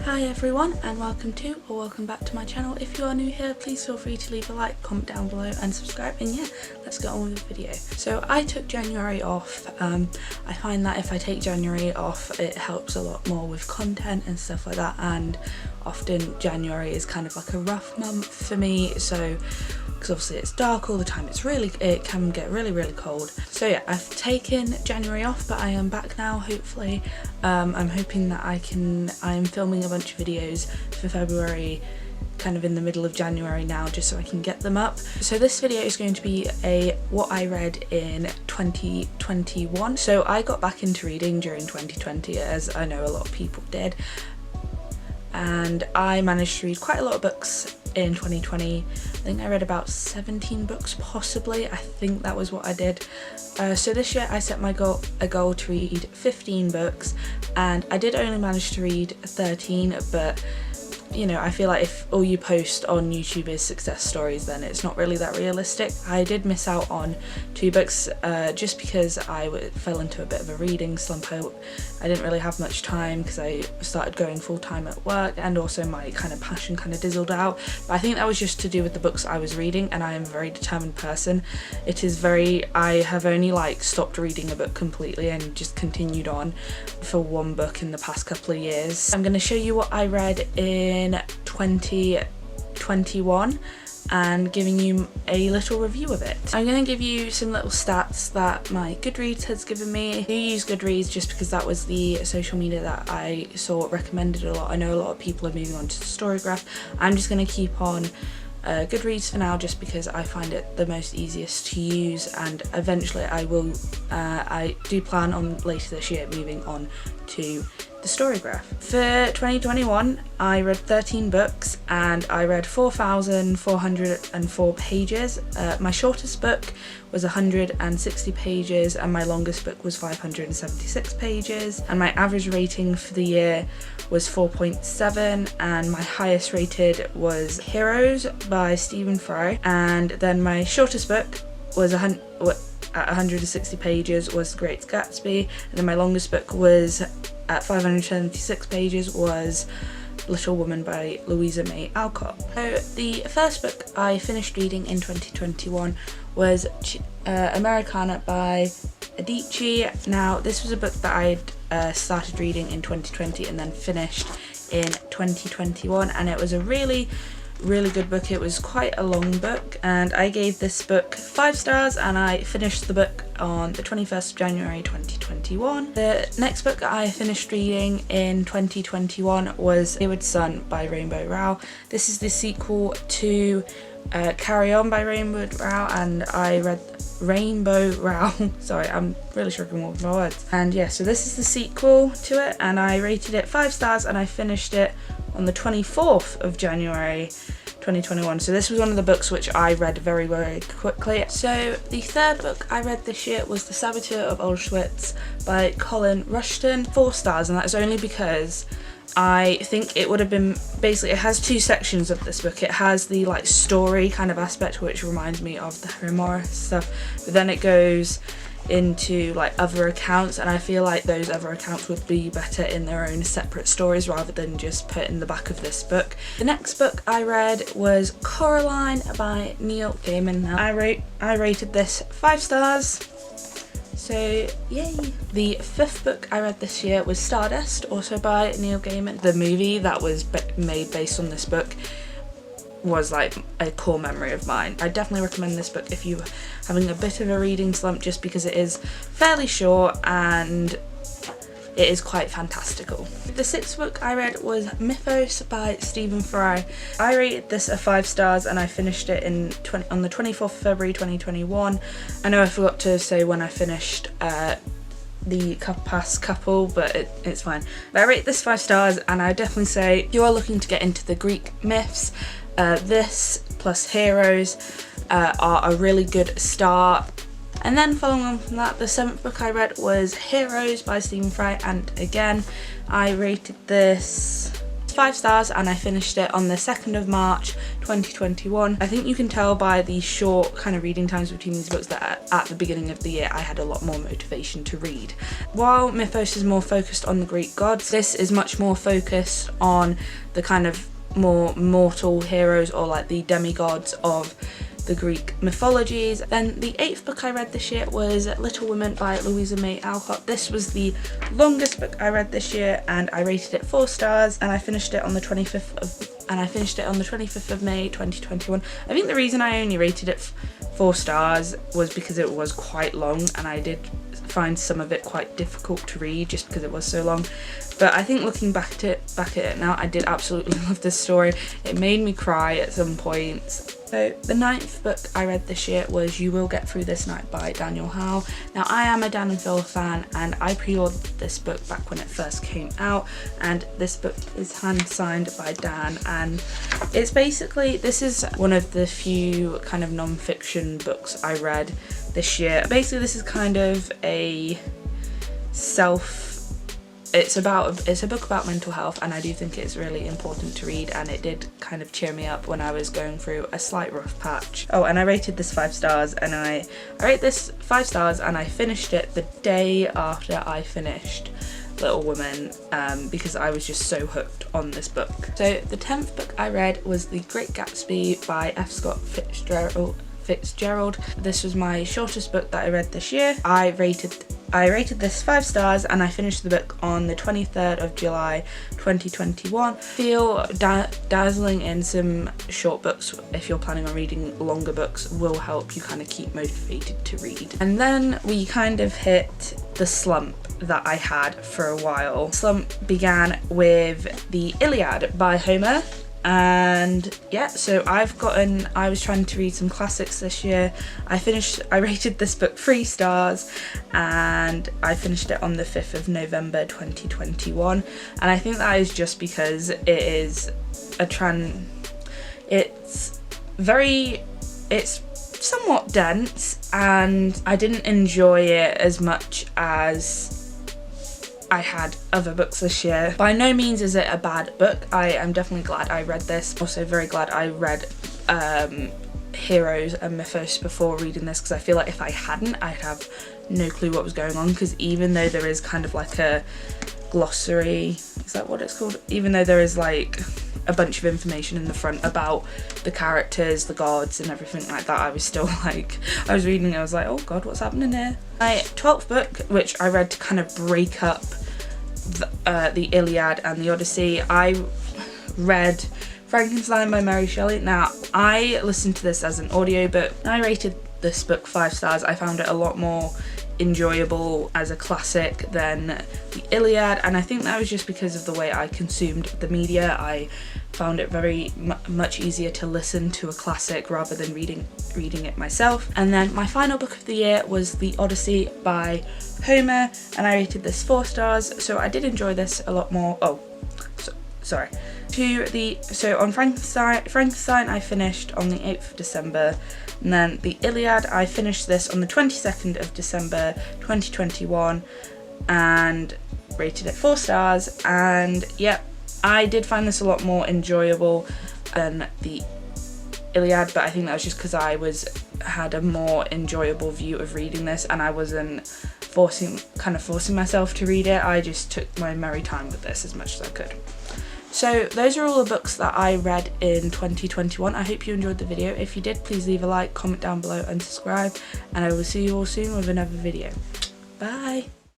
Hi everyone and welcome back to my channel. If you are new here, please feel free to leave a like, comment down below and subscribe, and yeah, let's get on with the video. So I took January off. I find that if I take January off it helps a lot more with content and stuff like that, and often January is kind of like a rough month for me, so because obviously it's dark all the time, it can get really cold. So yeah, I've taken January off, but I am back now, hopefully. I'm hoping that I'm filming a bunch of videos for February, kind of in the middle of January now, just so I can get them up. So this video is going to be what I read in 2021. So I got back into reading during 2020, as I know a lot of people did, and I managed to read quite a lot of books in 2020. I think I read about 17 books possibly. I think that was what I did. So this year I set a goal to read 15 books, and I did only manage to read 13, but you know, I feel like if all you post on YouTube is success stories, then it's not really that realistic. I did miss out on 2 books just because I fell into a bit of a reading slump. I didn't really have much time because I started going full-time at work, and also my kind of passion kind of dizzled out. But I think that was just to do with the books I was reading, and I am a very determined person. I have only like stopped reading a book completely and just continued on for one book in the past couple of years. I'm going to show you what I read in 2021 and giving you a little review of it. I'm going to give you some little stats that my Goodreads has given me. I do use Goodreads just because that was the social media that I saw recommended a lot. I know a lot of people are moving on to Storygraph. I'm just going to keep on Goodreads for now, just because I find it the most easiest to use, and eventually I do plan on later this year moving on to the Storygraph. For 2021 I read 13 books and I read 4,404 pages. My shortest book was 160 pages and my longest book was 576 pages, and my average rating for the year was 4.7, and my highest rated was Heroes by Stephen Fry, and then my shortest book was at 160 pages was The Great Gatsby, and then my longest book was at 576 pages was Little Woman by Louisa May Alcott. So the first book I finished reading in 2021 was Americana by Adichie. Now this was a book that I'd started reading in 2020 and then finished in 2021, and it was a really good book. It was quite a long book, and I gave this book 5 stars, and I finished the book on the 21st of January 2021. The next book I finished reading in 2021 was Wayward Son by Rainbow Rowell. This is the sequel to Carry On by Rainbow Rowell, and I read Rainbow Rowell. Sorry, I'm really struggling with my words. And yeah, so this is the sequel to it, and I rated it 5 stars, and I finished it on the 24th of January 2021. So this was one of the books which I read very quickly. So the third book I read this year was The Saboteur of Auschwitz by Colin Rushton. 4 stars, and that's only because I think it would have been, basically it has 2 sections of this book. It has the like story kind of aspect, which reminds me of the Harry Morris stuff, but then it goes into like other accounts, and I feel like those other accounts would be better in their own separate stories rather than just put in the back of this book. The next book I read was Coraline by Neil Gaiman. Now I rated this 5 stars, so yay. The 5th book I read this year was Stardust, also by Neil Gaiman. The movie that was made based on this book was like a core memory of mine. I definitely recommend this book if you're having a bit of a reading slump, just because it is fairly short and it is quite fantastical. The 6th book I read was Mythos by Stephen Fry. I rated this a 5 stars and I finished it on the 24th of February 2021. I know I forgot to say when I finished the past couple, but it's fine. But I rate this 5 stars, and I definitely say if you are looking to get into the Greek myths, this plus Heroes are a really good start. And then following on from that, the 7th book I read was Heroes by Stephen Fry, and again I rated this 5 stars and I finished it on the 2nd of March 2021. I think you can tell by the short kind of reading times between these books that at the beginning of the year I had a lot more motivation to read. While Mythos is more focused on the Greek gods, this is much more focused on the kind of more mortal heroes, or like the demigods of the Greek mythologies. Then the 8th book I read this year was Little Women by Louisa May Alcott. This was the longest book I read this year and I rated it 4 stars and I finished it on the 25th of May 2021. I think the reason I only rated it 4 stars was because it was quite long and I did find some of it quite difficult to read just because it was so long. But I think looking back at it now, I did absolutely love this story. It made me cry at some points. So the 9th book I read this year was You Will Get Through This Night by Daniel Howe. Now I am a Dan and Phil fan and I pre-ordered this book back when it first came out, and this book is hand signed by Dan, and it's basically, this is one of the few kind of non-fiction books I read this year. Basically this is kind of a it's a book about mental health, and I do think it's really important to read, and it did kind of cheer me up when I was going through a slight rough patch. Oh, and I rated this 5 stars, and I rate this 5 stars and I finished it the day after I finished Little Women, because I was just so hooked on this book. So the 10th book I read was The Great Gatsby by F. Scott Fitzgerald. This was my shortest book that I read this year. I rated this 5 stars and I finished the book on the 23rd of July 2021. Feel dazzling in some short books if you're planning on reading longer books will help you kind of keep motivated to read. And then we kind of hit the slump that I had for a while. Slump began with the Iliad by Homer. And yeah, so I was trying to read some classics this year. I rated this book 3 stars and I finished it on the 5th of November 2021. And I think that is just because it's somewhat dense and I didn't enjoy it as much as I had other books this year. By no means is it a bad book. I am definitely glad I read this. Also very glad I read Heroes and Mythos before reading this, because I feel like if I hadn't, I'd have no clue what was going on, because even though there is kind of like a glossary, is that what it's called? Even though there is like a bunch of information in the front about the characters, the gods and everything like that, I was still like, I was reading it, I was like, oh god, what's happening here? My 12th book, which I read to kind of break up the Iliad and the Odyssey, I read Frankenstein by Mary Shelley. Now I listened to this as an audiobook. I rated this book 5 stars. I found it a lot more enjoyable as a classic than the Iliad, and I think that was just because of the way I consumed the media. I found it very much easier to listen to a classic rather than reading it myself. And then my final book of the year was The Odyssey by Homer, and I rated this 4 stars, so I did enjoy this a lot more. So on Frankenstein I finished on the 8th of December, and then the Iliad I finished this on the 22nd of December 2021 and rated it 4 stars. And yeah, I did find this a lot more enjoyable than the Iliad, but I think that was just because I had a more enjoyable view of reading this and I wasn't forcing myself to read it. I just took my merry time with this as much as I could. So those are all the books that I read in 2021. I hope you enjoyed the video. If you did, please leave a like, comment down below and subscribe, and I will see you all soon with another video. Bye!